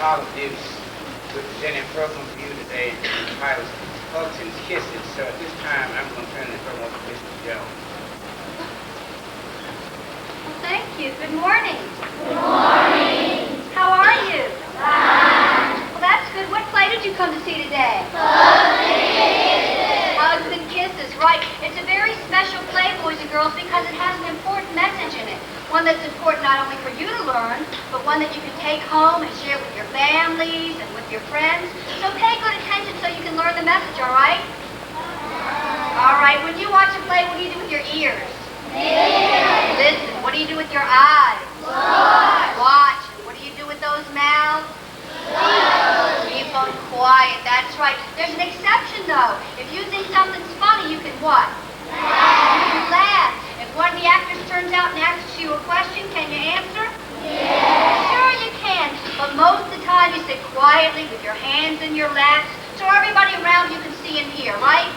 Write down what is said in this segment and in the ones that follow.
Paula Dukes, representing a program for you today entitled Hugs and Kisses. So at this time, I'm going to turn the program over to Mrs. Jones. Well, thank you. Good morning. Good morning. How are you? Fine. Well, that's good. What play did you come to see today? Hugs and Kisses. Hugs and Kisses, right. It's a very special play, boys and girls, because it has an important message in it. One that's important not only for you to learn, but one that you can take home and share with your families and with your friends. So pay good attention so you can learn the message, all right? All right. When you watch a play, what do you do with your ears? Listen. What do you do with your eyes? Watch. What do you do with those mouths? Keep them quiet. That's right. There's an exception, though. If you think something's funny, you can what? Laugh. If one of the actors turns out and asks you a question, can you answer? Yes. Sure you can. But most of the time, you sit quietly with your hands in your laps, so everybody around you can see and hear, right?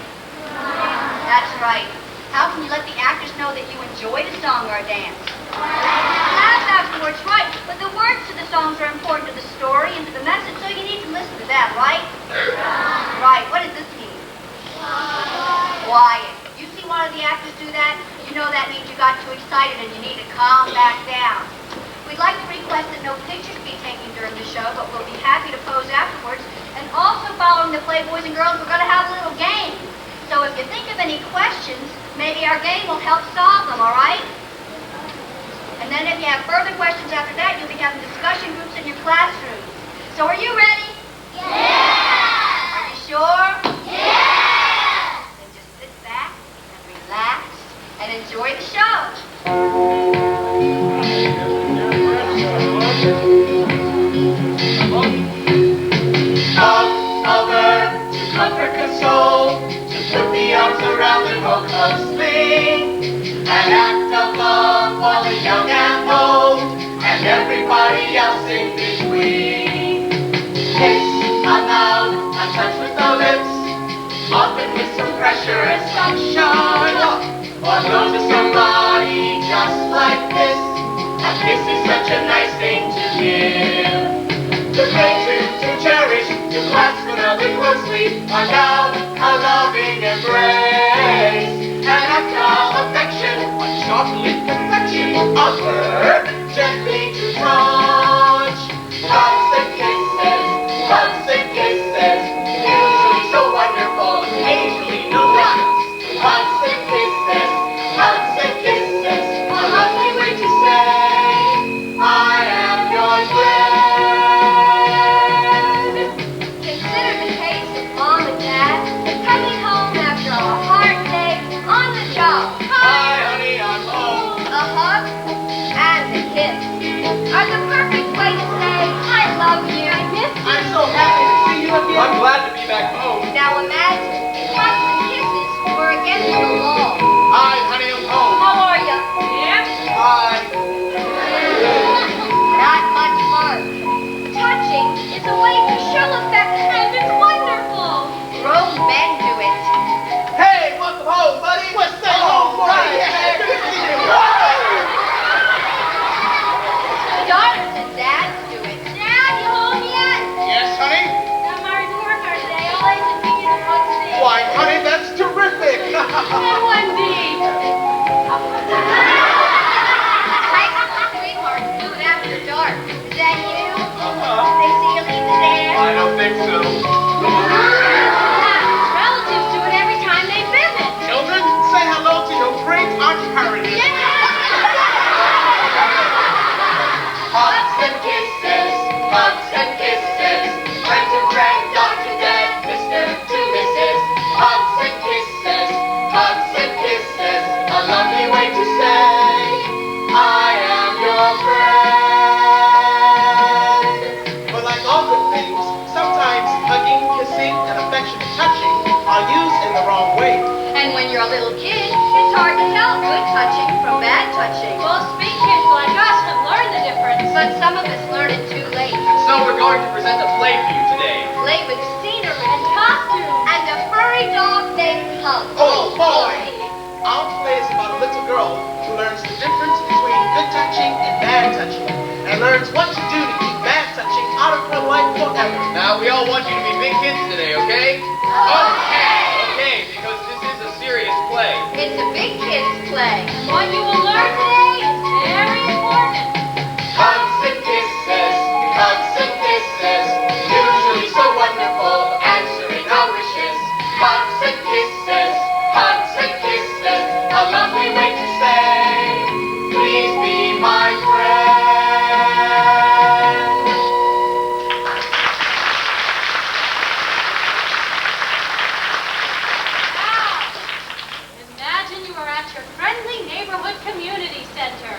That's right. How can you let the actors know that you enjoyed a song or a dance? Laugh afterwards, right. But the words to the songs are important to the story and to the message, so you need to listen to that, right? Right. What does this mean? Quiet. You see one of the actors do that, you know that means you got too excited and you need to calm back down. We'd like to request that no pictures be taken during the show, but we'll be happy to pose afterwards. And also following the play, boys and girls, we're going to have a little game. So if you think of any questions, maybe our game will help solve them, all right? And then if you have further questions after that, you'll be having discussion groups in your classrooms. So are you ready? Yes. Are you sure? Yes. Then just sit back and relax and enjoy the show. Hug a verb to comfort, console, to put the arms around and hold closely. An act of love for the young and old, and everybody else in between. Kiss, a nod, a touch with the lips, often with some pressure and sunshine. Or go to somebody just like this. A kiss is such a nice thing to give. To pray to cherish, to clasp another closely, a nod, a loving embrace. An act of affection, a chocolate confection, a verb gently to touch. Hugs and kisses, usually so wonderful, occasionally no runs. Hugs and kisses, a lovely way to say, I am your friend. Consider the case of Mom and Dad coming home after a hard day on the job. Hi, honey, I'm home. A hug and a kiss are the perfect way to say, I love you. I miss you. I'm so happy to see you again. I'm glad to be back home. Now imagine, hugs and kisses were against the law. Hi, honey, I'm home. How are you? Yeah? Hi. Not much fun. Touching is a way to show affection, and it's wonderful. Grown men do it. Hey, welcome home, buddy. What's that home for? Daughters and dads do it. Dad, you home yet? Yes, honey? I'm married to work hard today. All I can think is what's the... Why, honey, that's terrific. Wendy. Sweetheart, do it after dark. Is that you? They see you leave the dance? I don't think so. Relatives do it every time they visit. Children, say hello to your great Aunt Harriet. Hugs and kisses, friend to friend, dog to dad, Mr. to Mrs. Hugs and kisses, a lovely way to say, I am your friend. But like all good things, sometimes hugging, kissing, and affectionate touching are used in the wrong way. And when you're a little kid, it's hard to tell good touching from bad touching. Most big kids like us have learned the difference. But some of us learn it too late. So we're going to present a play for you today. Play with scenery and costumes. And a furry dog named Pug. Oh boy! Our play is about a little girl who learns the difference between good touching and bad touching, and learns what to do to keep bad touching out of her life want you to be big kids today, okay? Okay, because this is a serious play. It's a big kids play. What you will learn today is very important. Hugs and kisses, usually so wonderful, answering our wishes. Hugs and kisses, a lovely way to say, please be my friend. Now, imagine you are at your friendly neighborhood community center.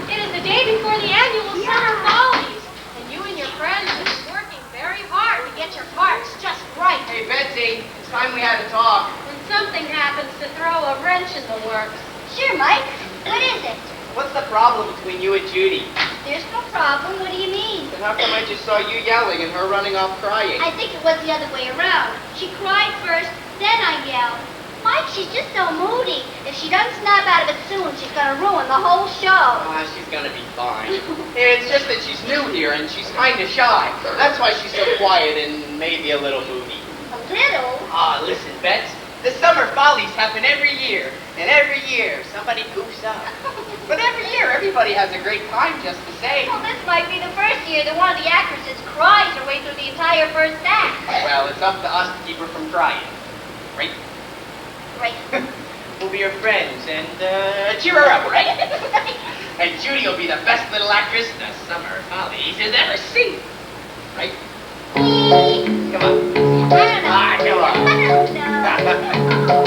It is the day before the annual summer follies, and you and your friends have been working very hard to get your parts just right. Hey, Betsy, it's time we had a talk. When something happens to throw a wrench in the works. Sure, Mike. What is it? What's the problem between you and Judy? There's no problem. What do you mean? And how come I just saw you yelling and her running off crying? I think it was the other way around. She cried first, then I yelled. Mike, she's just so moody. If she doesn't snap out of it soon, she's gonna ruin the whole show. Ah, she's gonna be fine. It's just that she's new here and she's kind of shy. That's why she's so quiet and maybe a little moody. A little? Ah, listen, Bets. The summer follies happen every year, and every year somebody goofs up. But every year everybody has a great time just the same. Well, this might be the first year that one of the actresses cries her way through the entire first act. Well, it's up to us to keep her from crying, right? Right. We'll be her friends and cheer her up, right? And Judy will be the best little actress the summer follies has ever seen, right? Come on. I don't know. Come on. I don't know.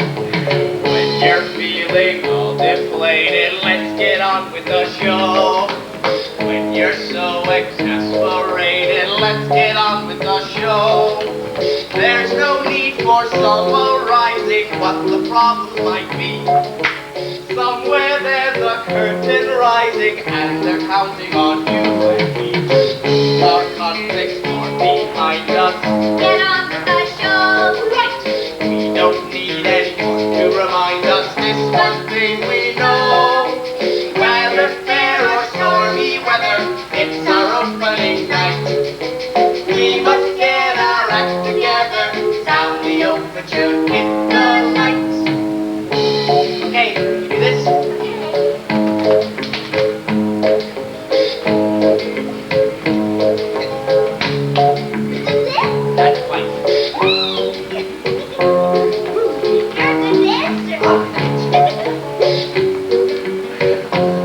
When you're feeling all deflated, let's get on with the show. When you're so exasperated, let's get on with the show. There's no need for summarizing what the problem might be. Somewhere there's a curtain rising and they're counting on you and me. Our conflicts are behind us. Get on with the show. Right! We don't need anyone to remind us this one thing we know. Whether fair or stormy weather, it's our opening night. We must get our act together, sound the overture, hit the lights. Okay, you do this. That's right.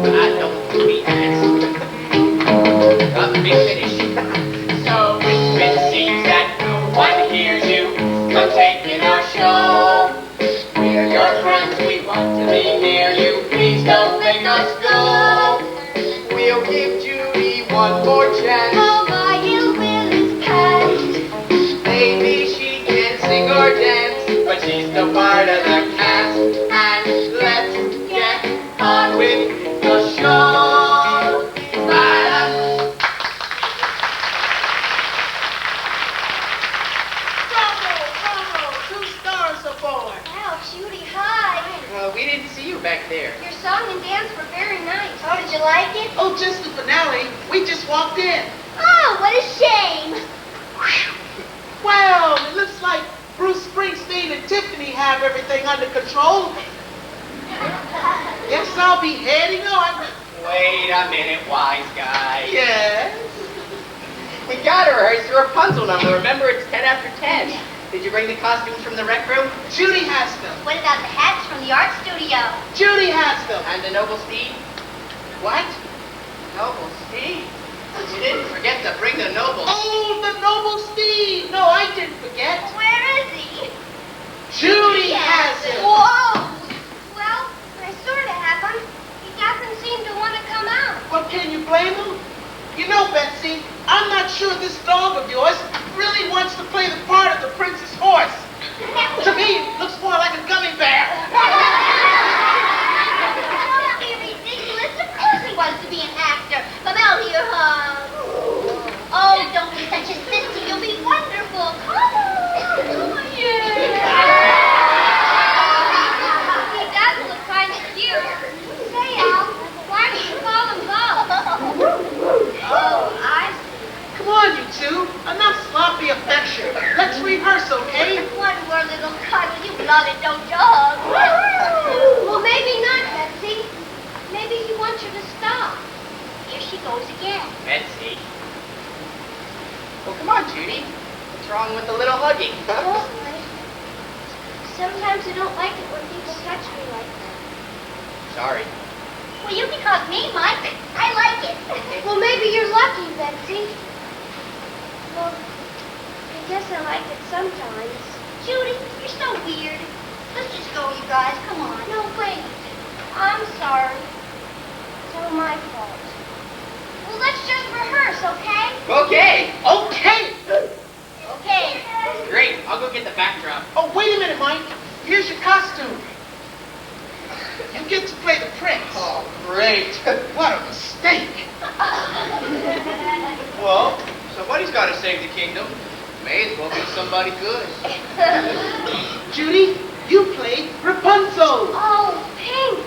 I don't be asked. Let me finish. So if it seems that no one hears you, come take in our show. We're your friends, we want to be near you, please don't make us go. We'll give Judy one more chance. Oh, my ill will is past. Maybe she can sing or dance, but she's no part of the cast. And let's get on with the show. Bye. Bravo, 2 stars aboard. Wow, Judy, hi. We didn't see you back there. Your song and dance were very nice. Oh, did you like it? Oh, just the finale. We just walked in. Oh, what a shame. Well, it looks like Bruce Springsteen and Tiffany have everything under control. Guess I'll be heading on. Wait a minute, wise guy. Yes. We gotta rehearse the Rapunzel number. Remember, it's 10 after 10. Did you bring the costumes from the rec room? Judy has them. What about the hats from the art studio? Judy has them. And the noble steed? What? Noble steed? You didn't forget to bring the noble. Oh, the noble steed. No, I didn't forget. Where is he? Judy has him. Whoa! Well, I sort of have him. He doesn't seem to want to come out. Well, can you blame him? You know, Betsy, I'm not sure this dog of yours really wants to play the part of the princess horse. To me, it looks more like a gummy bear. Don't be ridiculous. Of course he wants to be an actor. Come out here, hon. Oh, don't be such a sissy. You'll be wonderful. Come on. Yeah. He does look kind of cute. Say, Al, why do you call him Bob? Oh, I see. Come on, you two. Enough sloppy affection. Let's rehearse, okay? One more little cuddle, you love it, don't you, hug? Well, maybe not, Betsy. Maybe he wants you to stop. Here she goes again. Betsy. Well, come on, Judy. What's wrong with a little hugging? Well, sometimes I don't like it when people touch me like that. Sorry. Well, you can hug me, Mike. I like it. Well, maybe you're lucky, Betsy. Well, I guess I like it sometimes. Judy, you're so weird. Let's just go, you guys. Come on. No, wait. I'm sorry. It's all my fault. Well, let's just rehearse, okay? Okay. Okay. Okay. Great. I'll go get the backdrop. Oh, wait a minute, Mike. Here's your costume. You get to play the prince. Oh, great. What a mistake. Well, somebody's got to save the kingdom. May as well be somebody good. Judy, you play Rapunzel. Oh, pink.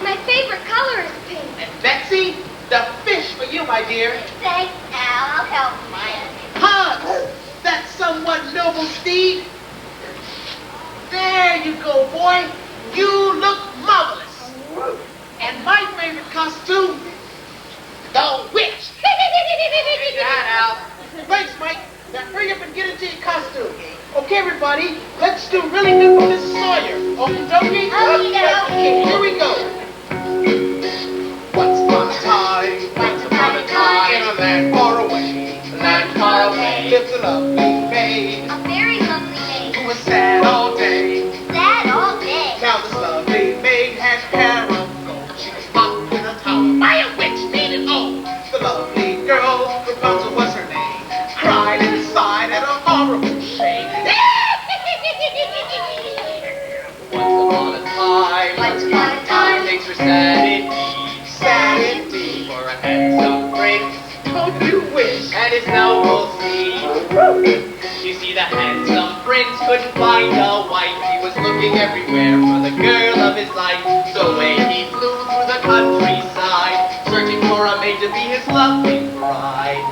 My favorite color is pink. And Betsy, the fish for you, my dear. Thanks, Al. I'll help you. Hans, that somewhat noble steed. There you go, boy. You look marvelous. And my favorite costume, the witch. Hey, Dad, Al. Thanks, Mike. Now hurry up and get into your costume. Okay, everybody, let's do really good for Mrs. Sawyer. Okie dokie? Okay, here we go. Once upon a time, in a land far away, lived a lovely maid A very lovely maid. who was sad all day. Sad all day. Now this lovely maid had hair of gold. She was locked in a tower by a witch named Old. The lovely girl, Rapunzel was her name, cried inside at a horrible shame. Once upon a time, things were sad indeed. sad indeed. For a handsome prince Don't you wish? and his noble steed. You see, the handsome prince couldn't find a wife. He was looking everywhere for the girl of his life. So away he flew through the countryside, searching for a maid to be his lovely bride.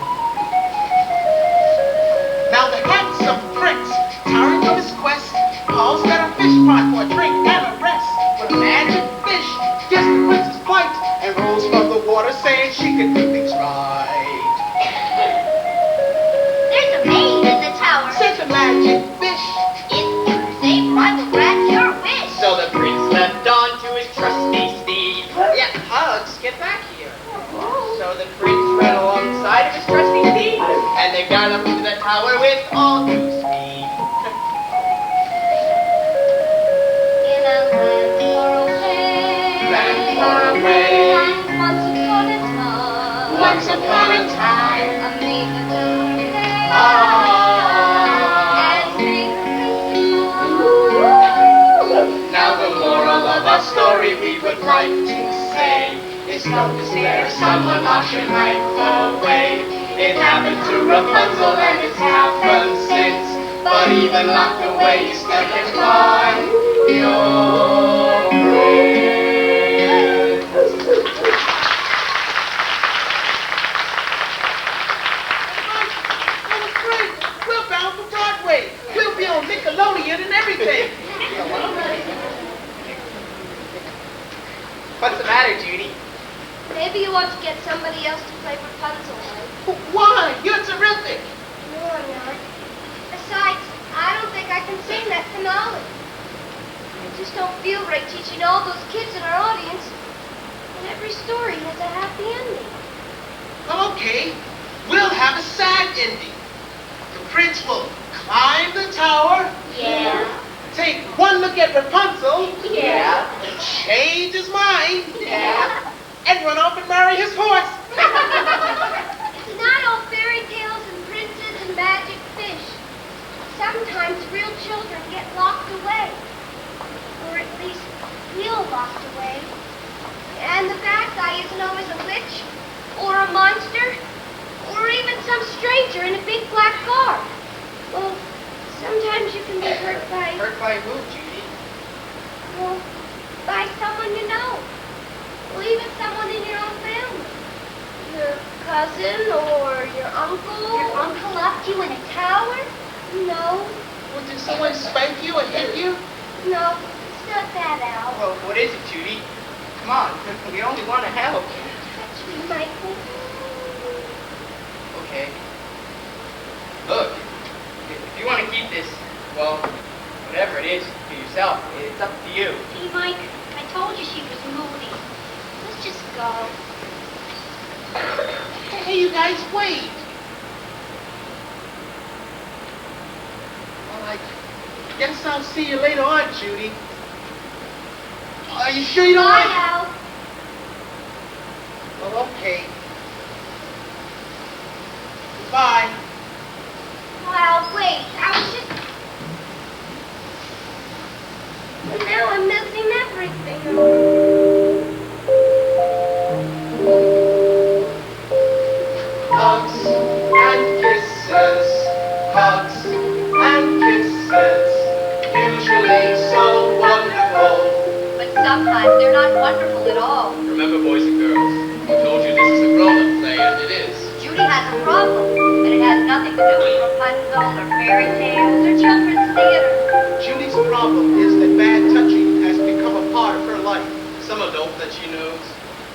Now the handsome prince, tiring of his quest, paused at a fish pot for a drink and a rest. But a magic fish guessed the prince's plight and rose from the water, saying she could do things right. There's a maid in the tower. Said the magic fish. If you save her, I will grant your wish. So the prince leapt on to his trusty steed. Yeah, Hugs, get back here. So the prince ran alongside of his trusty steed, and they got up to the tower with all due speed. In a land far away. Land far away. Once upon a time. Once upon a time. A maid lived alone. Ah. And made Now the moral of our story we would like to say is don't despair if someone knocks your life away. It happened to Rapunzel and it's happened since. But even locked away, you still can find your prince. Oh, great! We're bound for Broadway. We'll be on Nickelodeon and everything. What's the matter, Judy? Maybe you want to get somebody else to play Rapunzel, right? Why? You're terrific. No, I'm not. Besides, I don't think I can sing that finale. I just don't feel right teaching all those kids in our audience. And every story has a happy ending. Okay, we'll have a sad ending. The prince will climb the tower, Yeah. take one look at Rapunzel, Yeah. change his mind, Yeah. and run off and marry his horse. It's not all fairy tales and princes and magic fish. Sometimes real children get locked away. Or at least feel locked away. And the bad guy isn't always a witch, or a monster, or even some stranger in a big black car. Well, sometimes you can be hurt by, Hurt by who, Judy? well, by someone you know. Or even someone in your own family. Your cousin or your uncle. Your uncle locked you in a tower? No. Well, did someone spank you and hit you? No, it's not that, Al. Well, what is it, Judy? Come on, we only want to help. Touch me, Michael. Okay. Look, if you want to keep this, well, whatever it is, to yourself, it's up to you. See, Mike, I told you she was moody. Let's just go. Hey, you guys, wait. Well, I guess I'll see you later on, Judy. Are you sure you don't Bye, like... Al. Well, okay. Bye. Oh, Al, wait. I was just... But now I'm missing everything. Hugs and kisses, hugs and kisses, usually so wonderful. But sometimes they're not wonderful at all. Remember, boys and girls, I told you this is a grown-up play, and it is. Judy has a problem, and it has nothing to do with Rapunzel or fairy tales or children's theater. Judy's problem is that bad touching has become a part of her life. Some adult that she knows,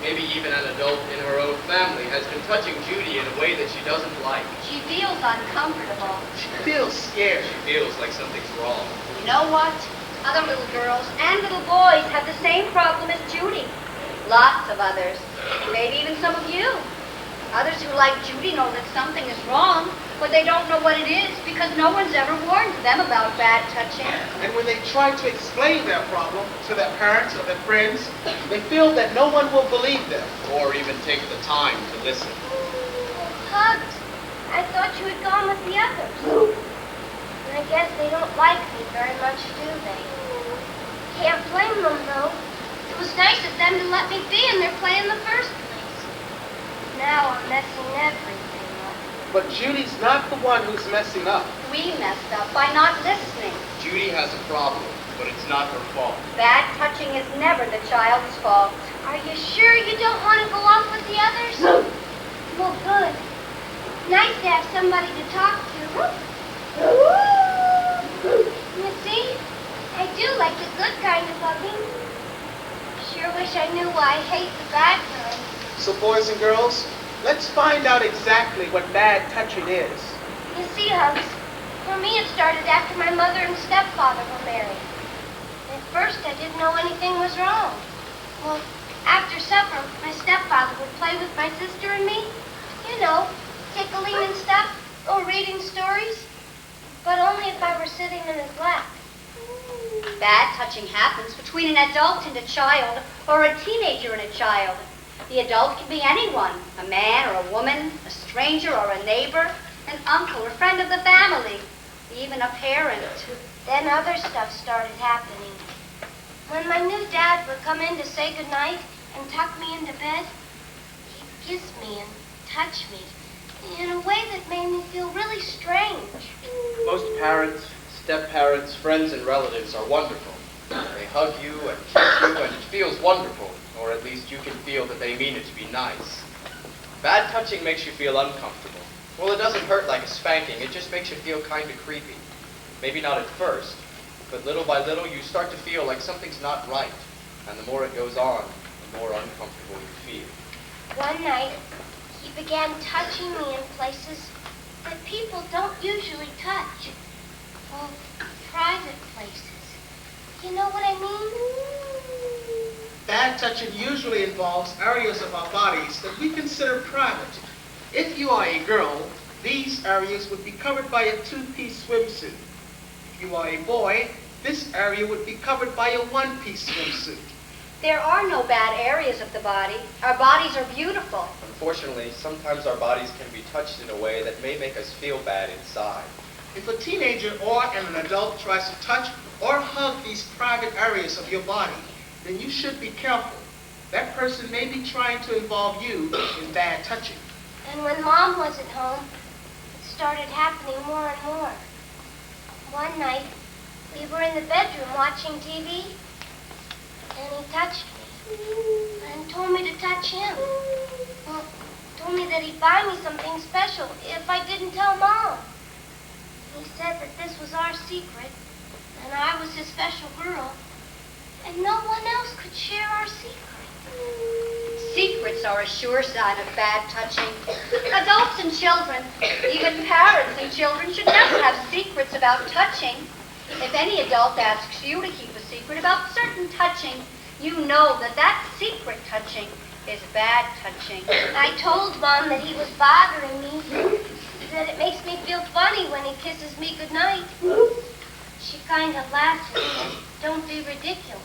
maybe even an adult in her own family, has been touching Judy in a way that she doesn't like. She feels uncomfortable. She feels scared. She feels like something's wrong. You know what? Other little girls and little boys have the same problem as Judy. Lots of others. Maybe even some of you. Others who like Judy know that something is wrong, but they don't know what it is because no one's ever warned them about bad touching. And when they try to explain their problem to their parents or their friends, they feel that no one will believe them. Or even take the time to listen. Hugs. I thought you had gone with the others. I guess they don't like me very much, do they? Can't blame them, though. It was nice of them to let me be in their play in the first place. Now I'm messing everything up. But Judy's not the one who's messing up. We messed up by not listening. Judy has a problem, but it's not her fault. Bad touching is never the child's fault. Are you sure you don't want to go off with the others? No. Well, good. Nice to have somebody to talk to. You see, I do like the good kind of hugging. Sure wish I knew why I hate the bad kind. So boys and girls, let's find out exactly what bad touching is. You see, Hugs, for me it started after my mother and stepfather were married. At first I didn't know anything was wrong. Well, after supper, my stepfather would play with my sister and me. You know, tickling and stuff, or reading stories. But only if I were sitting in his lap. Bad touching happens between an adult and a child, or a teenager and a child. The adult can be anyone, a man or a woman, a stranger or a neighbor, an uncle or friend of the family, even a parent. Then other stuff started happening. When my new dad would come in to say goodnight and tuck me into bed, he'd kiss me and touch me in a way that made me feel really strange. Most parents, step-parents, friends, and relatives are wonderful. They hug you and kiss you, and it feels wonderful. Or at least you can feel that they mean it to be nice. Bad touching makes you feel uncomfortable. Well, it doesn't hurt like a spanking. It just makes you feel kind of creepy. Maybe not at first, but little by little you start to feel like something's not right. And the more it goes on, the more uncomfortable you feel. One night, he began touching me in places that people don't usually touch. Well, private places. You know what I mean? Bad touching usually involves areas of our bodies that we consider private. If you are a girl, these areas would be covered by a two-piece swimsuit. If you are a boy, this area would be covered by a one-piece swimsuit. There are no bad areas of the body. Our bodies are beautiful. Unfortunately, sometimes our bodies can be touched in a way that may make us feel bad inside. If a teenager or an adult tries to touch or hug these private areas of your body, then you should be careful. That person may be trying to involve you in bad touching. And when Mom wasn't home, it started happening more and more. One night, we were in the bedroom watching TV, and he touched me and told me to touch him. Well, told me that he'd buy me something special if I didn't tell Mom. He said that this was our secret, and I was his special girl, and no one else could share our secret. Secrets are a sure sign of bad touching. Adults and children, even parents and children, should never have secrets about touching. If any adult asks you to keep a secret about certain touching, you know that that secret touching is bad touching. I told Mom that he was bothering me, that it makes me feel funny when he kisses me goodnight. She kind of laughed and said, "Don't be ridiculous."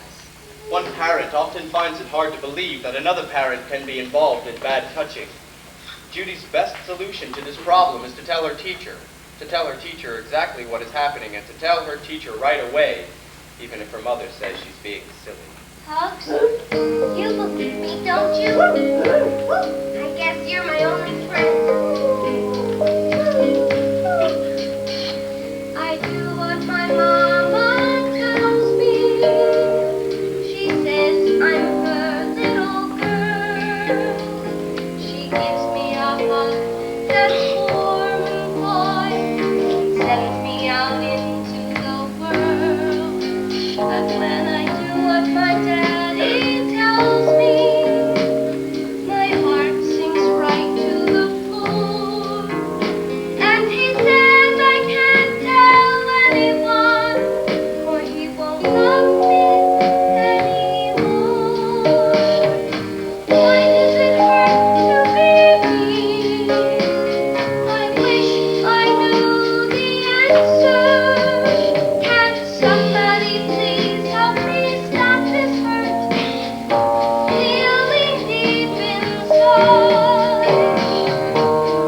One parent often finds it hard to believe that another parent can be involved in bad touching. Judy's best solution to this problem is to tell her teacher exactly what is happening and to tell her teacher right away, even if her mother says she's being silly. Hugs, you believe me, don't you? I guess you're my only friend. I do what my mama tells me. She says I'm her little girl. She gives me a hug that's warm and kind, sends me out into the world. But when I do what my daddy tells me, my heart sinks right to the floor. And he says I can't tell anyone, or he won't love me anymore. Why does it hurt to be me? I wish I knew the answer. Can somebody please help me stop this hurt? Feeling deep inside.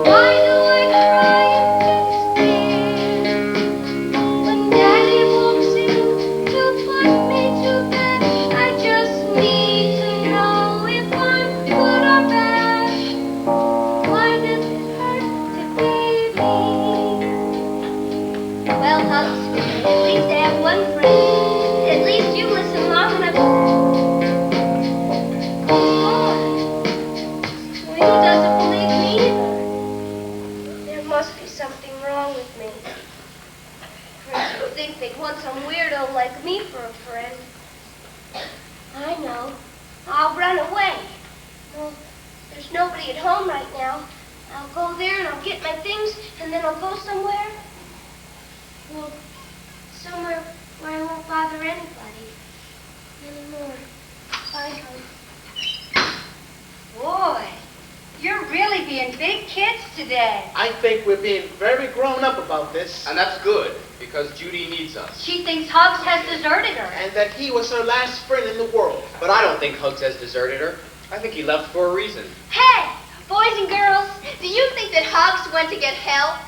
Why do I cry and when Daddy walks in to put me to bed? I just need to know if I'm good or bad. Why does it hurt to be me? Well, Hugs, at least I have one friend. At least you listen long enough. Well, he doesn't believe me either. There must be something wrong with me. Friends would think they'd want some weirdo like me for a friend. I know. I'll run away. Well, there's nobody at home right now. I'll go there and I'll get my things, and then I'll go somewhere. Well, somewhere where I won't bother anybody anymore. Bye, hon. Boy, you're really being big kids today. I think we're being very grown up about this, And that's good, because Judy needs us. She thinks Hugs has deserted her. and that he was her last friend in the world. But I don't think Hugs has deserted her. I think he left for a reason. Hey, boys and girls, do you think that Hugs went to get help?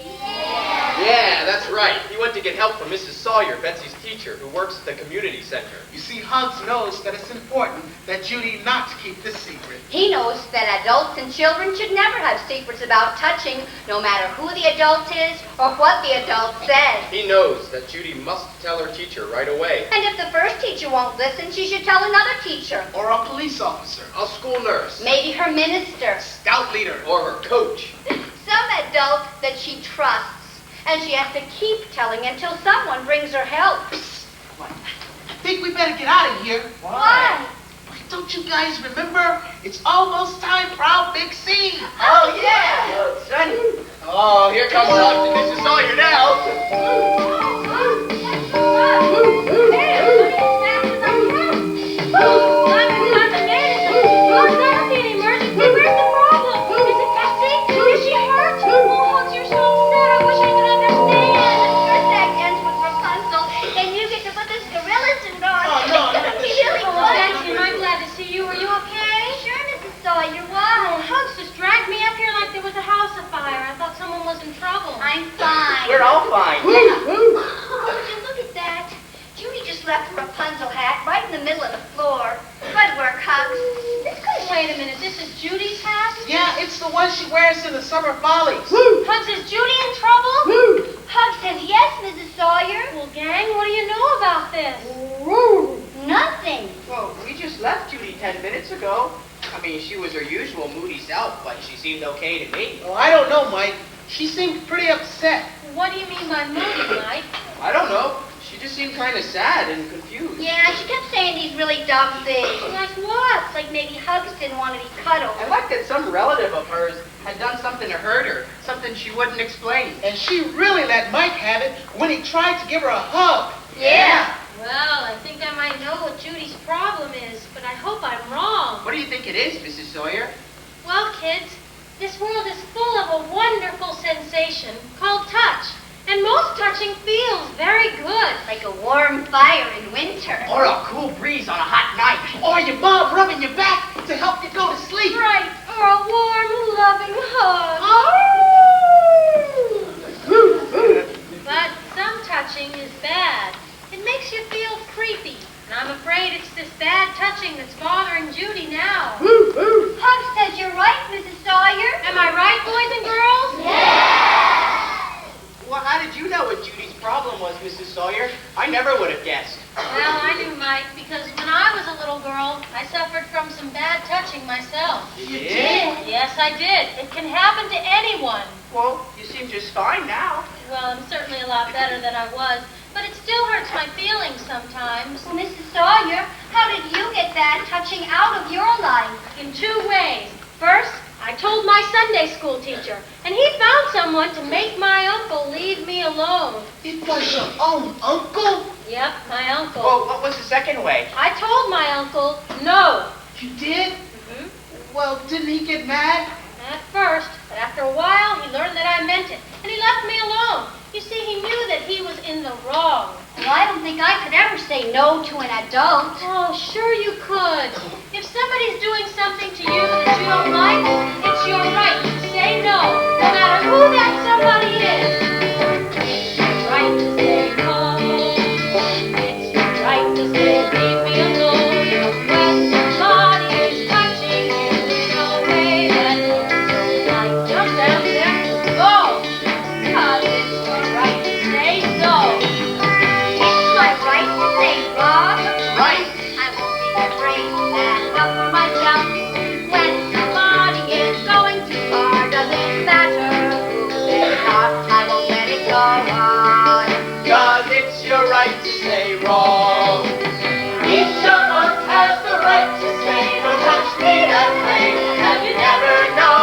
Yeah, that's right. He went to get help from Mrs. Sawyer, Betsy's teacher, who works at the community center. You see, Hugs knows that it's important that Judy not keep this secret. He knows that adults and children should never have secrets about touching, no matter who the adult is or what the adult says. He knows that Judy must tell her teacher right away. And if the first teacher won't listen, she should tell another teacher. Or a police officer. A school nurse. Maybe her minister. Scout leader. Or her coach. Some adult that she trusts. And she has to keep telling until someone brings her help. I think we better get out of here. Why? Don't you guys remember? It's almost time for our big scene. Oh, yeah. Sonny. Oh, here comes Hugs and Mrs. Sawyer now. I'm fine. We're all fine. Yeah. Oh, would you look at that? Judy just left her Rapunzel hat right in the middle of the floor. Good work, Hugs. Wait a minute, this is Judy's hat? Yeah, it's the one she wears in the summer follies. Hugs, is Judy in trouble? Hugs says yes, Mrs. Sawyer. Well, gang, what do you know about this? Nothing. Well, we just left Judy 10 minutes ago. I mean, she was her usual moody self, but she seemed okay to me. Oh, I don't know, Mike. She seemed pretty upset. What do you mean by moody, Mike? I don't know. She just seemed kind of sad and confused. Yeah, she kept saying these really dumb things. Like what? Like maybe Hugs didn't want to be cuddled. I like that some relative of hers had done something to hurt her, something she wouldn't explain. And she really let Mike have it when he tried to give her a hug. Yeah. Well, I think I might know what Judy's problem is, but I hope I'm wrong. What do you think it is, Mrs. Sawyer? Well, kids, this world is full of a wonderful sensation called touch. And most touching feels very good. Like a warm fire in winter. Or a cool breeze on a hot night. Or your mom rubbing your back to help you go to sleep. Right, or a warm, loving hug. But some touching is bad. It makes you feel creepy. And I'm afraid it's this bad touching that's bothering Judy now. Hugs says you're right, Mrs. Sawyer. Am I right, boys and girls? Well, how did you know what Judy's problem was, Mrs. Sawyer? I never would have guessed. Well, I do, Mike, because when I was a little girl, I suffered from some bad touching myself. You did? Yes, I did. It can happen to anyone. Well, you seem just fine now. Well, I'm certainly a lot better than I was, but it still hurts my feelings sometimes. Well, Mrs. Sawyer, how did you get bad touching out of your life? In 2 ways. First, I told my Sunday school teacher, and he found someone to make my uncle leave me alone. It was your own uncle? Yep, my uncle. Well, what was the second way? I told my uncle no. You did? Mhm. Well, didn't he get mad? At first, but after a while, he learned that I meant it, and he left me alone. You see, he knew that he was in the wrong. Well, I don't think I could ever say no to an adult. Oh, sure you could. If somebody's doing something to you that you don't like, it's your right to say no, no matter who that somebody is. It's your right to say no. It's your right to say leave me alone. When somebody is touching you in a way that looks so like jump down there, go. 'Cause it's your right to say so. It's my right to say, Bob. Right. I won't be afraid to stand up for myself. When somebody is going too far, doesn't matter who they are, I won't let it go on. 'Cause it's your right to say wrong. Each of us has the right to say, don't touch me that way, and you never know.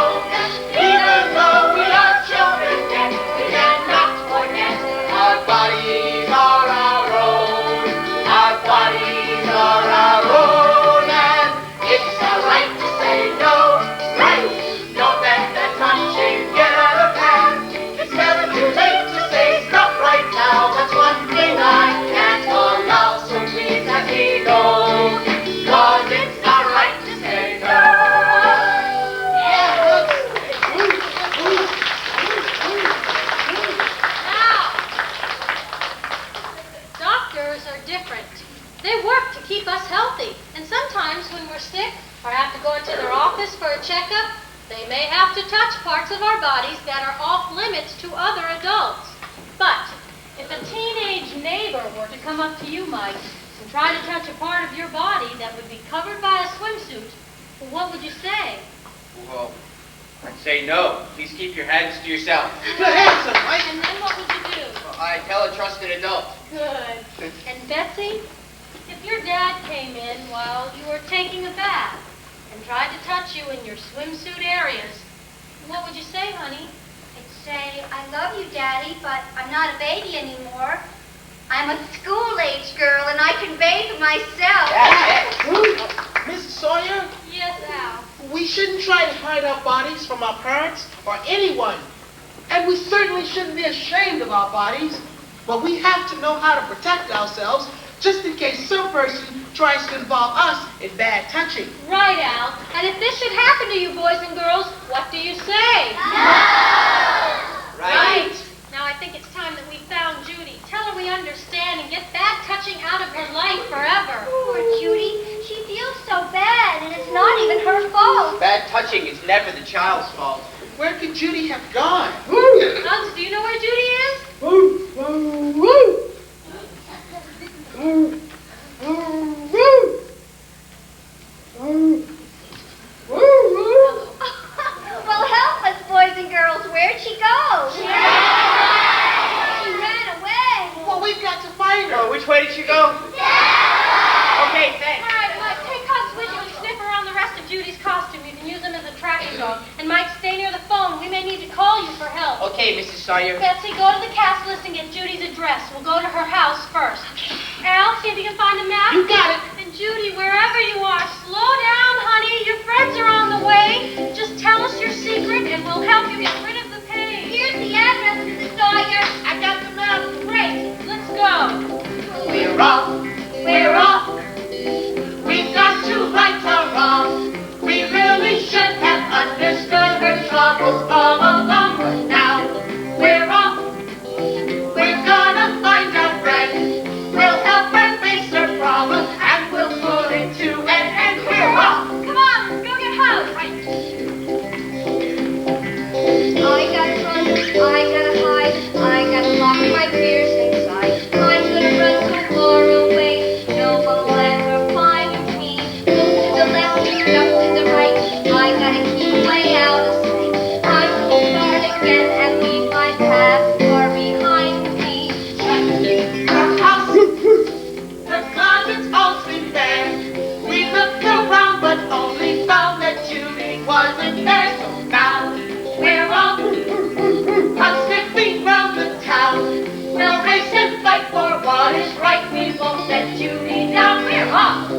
Even though we are children yet, we cannot forget our bodies are our own. Our bodies are our own, and it's our right to say no. Right? Don't let that touching get out of hand. It's never too late to say stop right now. That's one thing I can't allow, so please let me go. 'Cause it's our right to say no. Now, doctors are different. They work to keep us healthy, and sometimes when we're sick or have to go into their office for a checkup, they may have to touch parts of our bodies that are off limits to other adults. But if a teenage neighbor were to come up to you, Mike, and try to touch a part of your body that would be covered by a swimsuit, well, what would you say? Well, I'd say no. Please keep your hands to yourself. Good answer, Mike. And then what would you do? I tell a trusted adult. Good. And Betsy, if your dad came in while you were taking a bath and tried to touch you in your swimsuit areas, what would you say, honey? I'd say, I love you, Daddy, but I'm not a baby anymore. I'm a school-age girl, and I can bathe myself. Mrs. Sawyer, Yes, Al. we shouldn't try to hide our bodies from our parents or anyone. And we certainly shouldn't be ashamed of our bodies. But we have to know how to protect ourselves just in case some person tries to involve us in bad touching. Right, Al. And if this should happen to you, boys and girls, what do you say? Right. Now I think it's time that we found Judy. Tell her we understand and get bad touching out of her life forever. Poor Judy. She feels so bad, and it's not even her fault. Bad touching is never the child's fault. Where could Judy have gone? Hugs, do you know where Judy is? Well, help us, boys and girls. Where'd she go? Okay, Mrs. Sawyer. Betsy, go to the cast list and get Judy's address. We'll go to her house first. Al, see if you can find a map. You got it. And Judy, wherever you are, slow down, honey. Your friends are on the way. Just tell us your secret and we'll help you get rid of the pain. Here's the address, Mrs. Sawyer. I got the map. Great. Let's go. We're off. We're off. We've got to right or wrong. We really should have understood her troubles all along. But now we're off. We're gonna find our friend. We'll help her face her problem and we'll put it to an end. We're off. Come on, let's go get Hug. Right. I gotta run, I gotta hide, I gotta lock my fears inside. I'm gonna run so far away, no one will ever find me. Look to the left, look to the right, I gotta keep way out of sight. I'm gonna start again and leave my past far behind me. The house, the closet's all sleep there. We looked around but only found that Judy wasn't there. So now we're off, sniffing round the town. We'll race and fight for what is right. We won't let Judy down. We're off.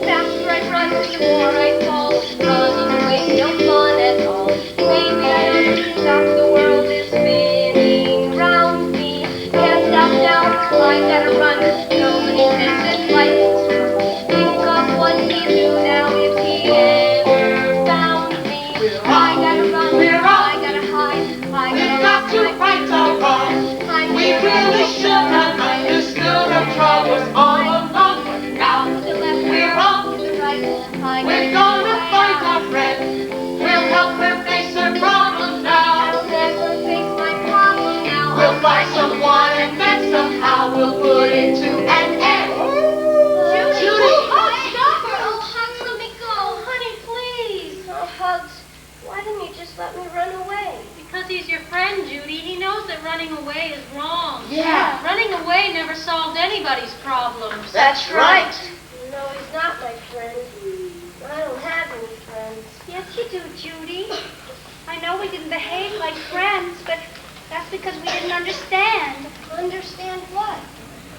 Faster I run, the more I fall. Running away, no fun at all. Maybe I don't stop, the world is spinning round me. Can't stop now, I gotta run. Nobody says that life is fun. Think of what he'd do now if he ever found me. I gotta run, I gotta hide, I We've gotta got to right or wrong. We really should have understood our troubles all along. But now we're off. We're gonna find our friend. We'll help her face her problem now. I'll never face my problem now. We'll find someone and then somehow we'll put it to an end. Judy! Oh, stop her! Oh, Hugs, let me go. Honey, please. Oh, Hugs, why didn't you just let me run away? Because he's your friend, Judy. He knows that running away is wrong. Yeah. Running away never solved anybody's problems. That's right. No, he's not my friend. I don't have any friends. Yes, you do, Judy. I know we didn't behave like friends, but that's because we didn't understand. Understand what?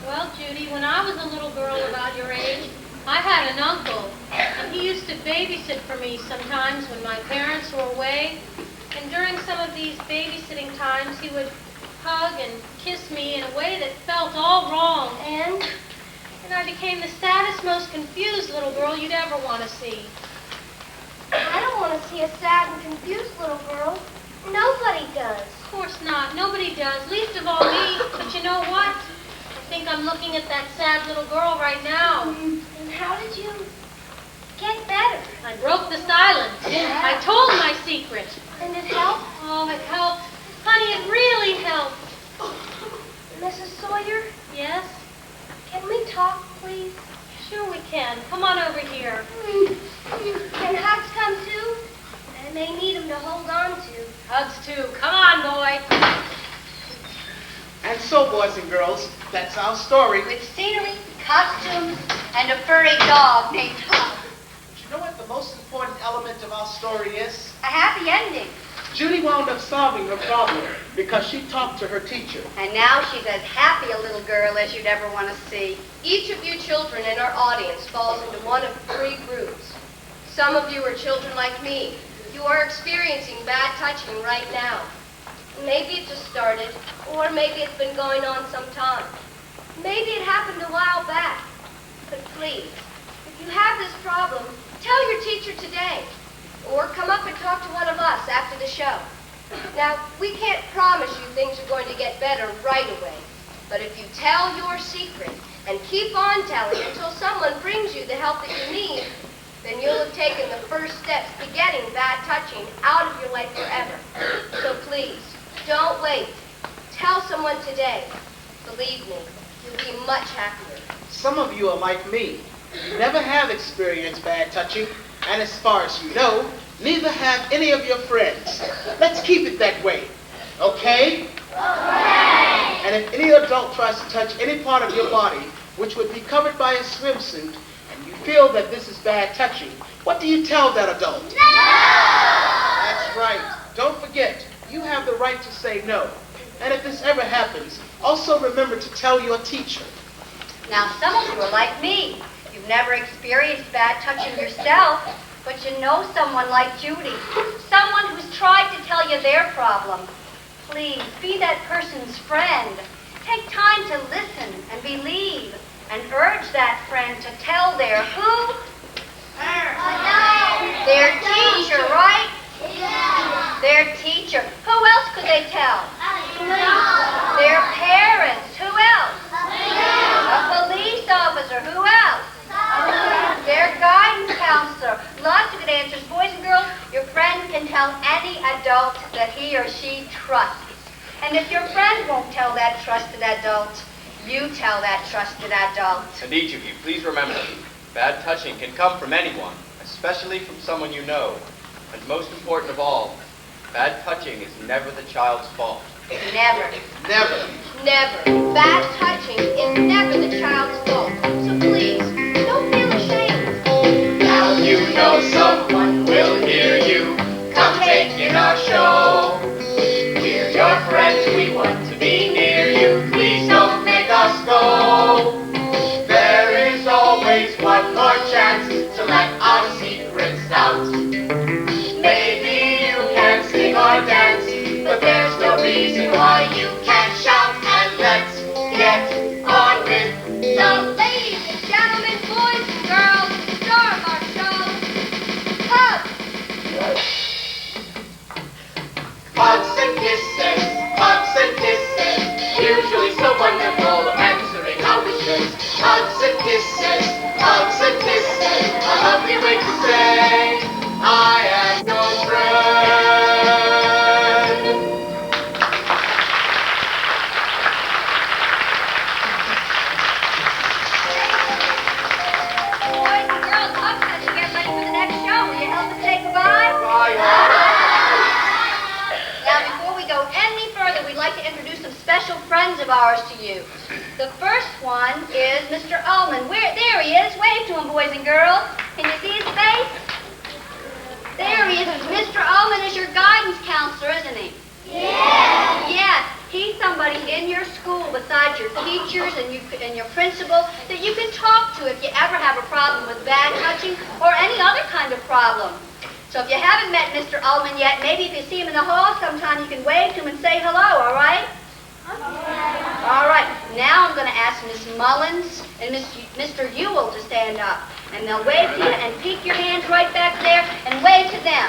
Well, Judy, when I was a little girl about your age, I had an uncle, and he used to babysit for me sometimes when my parents were away. And during some of these babysitting times, he would hug and kiss me in a way that felt all wrong. And I became the saddest, most confused little girl you'd ever want to see. I don't want to see a sad and confused little girl. Nobody does. Of course not. Nobody does, least of all me. But you know what? I think I'm looking at that sad little girl right now. And how did you get better? I broke the silence. I told my secret. And it helped? Oh, it helped. Honey, it really helped. Mrs. Sawyer, Yes? can we talk, please? Sure we can. Come on over here. Can Hugs come too? I may need him to hold on to. Hugs too. Come on, boy. And so, boys and girls, that's our story. With scenery, costumes, and a furry dog named Hug. But you know what the most important element of our story is? A happy ending. Judy wound up solving her problem because she talked to her teacher. And now she's as happy a little girl as you'd ever want to see. Each of you children in our audience falls into one of 3 groups. Some of you are children like me. You are experiencing bad touching right now. Maybe it just started, or maybe it's been going on some time. Maybe it happened a while back. But please, if you have this problem, tell your teacher today. Or come up and talk to one of us after the show. Now, we can't promise you things are going to get better right away. But if you tell your secret and keep on telling until someone brings you the help that you need, then you'll have taken the first steps to getting bad touching out of your life forever. So please, don't wait. Tell someone today. Believe me, you'll be much happier. Some of you are like me. You never have experienced bad touching, and as far as you know, neither have any of your friends. Let's keep it that way, okay? Okay. And if any adult tries to touch any part of your body, which would be covered by a swimsuit, and you feel that this is bad touching, what do you tell that adult? No! That's right. Don't forget, you have the right to say no. And if this ever happens, also remember to tell your teacher. Now, some of you are like me. You've never experienced bad touching yourself, but you know someone like Judy, someone who's tried to tell you their problem. Please, be that person's friend. Take time to listen and believe, and urge that friend to tell their who? Their teacher, right? Their teacher. Who else could they tell? Their parents. Who else? A police officer. Who else? Their guidance counselor. Lots of good answers. Boys and girls, your friend can tell any adult that he or she trusts. And if your friend won't tell that trusted adult, you tell that trusted adult. And each of you, please remember, bad touching can come from anyone, especially from someone you know. And most important of all, bad touching is never the child's fault. Never. Never. Never. Bad touching is never the child's fault. So please, don't feel ashamed. Now you know someone will hear you. Come take in our show. We're your friends, we want to be near you. Please don't make us go. There is always one more chance to let our secrets out. Maybe you can sing or dance, but there's no reason why you can't shout. And let's get on with So, ladies and gentlemen, boys and girls, the star of our show, Hugs. hugs and kisses, hugs and kisses. Usually so wonderful, answering our wishes. Hugs and kisses, hugs and kisses. A lovely way to say, I am your friend. Boys and girls, Hugs has to get ready for the next show. Will you help us say goodbye? Now, before we go any further, we'd like to introduce some special friends of ours to you. The first one is Mr. Ullman. There he is. Wave to him, boys and girls. Can you see his face? There he is. Mr. Ullman is your guidance counselor, isn't he? Yes. He's somebody in your school besides your teachers and your principal that you can talk to if you ever have a problem with bad touching or any other kind of problem. So if you haven't met Mr. Ullman yet, maybe if you see him in the hall sometime, you can wave to him and say hello, all right? All right. Now I'm going to ask Miss Mullins and Mr. Ewell to stand up. And they'll wave to you and peek your hands right back there and wave to them.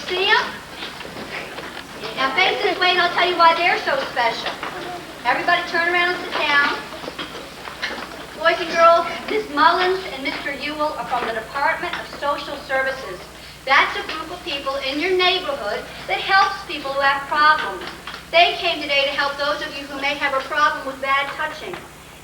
See them? Now face this way and I'll tell you why they're so special. Everybody turn around and sit down. Boys and girls, Miss Mullins and Mr. Ewell are from the Department of Social Services. That's a group of people in your neighborhood that helps people who have problems. They came today to help those of you who may have a problem with bad touching.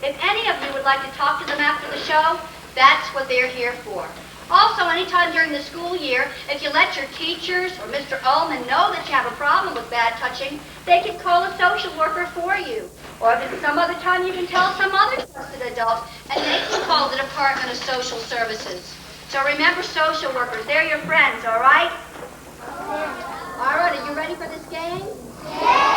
If any of you would like to talk to them after the show, that's what they're here for. Also, anytime during the school year, if you let your teachers or Mr. Ullman know that you have a problem with bad touching, they can call a social worker for you. Or if it's some other time, you can tell some other trusted adult, and they can call the Department of Social Services. So remember, social workers, they're your friends, all right? All right, are you ready for this game? Yeah!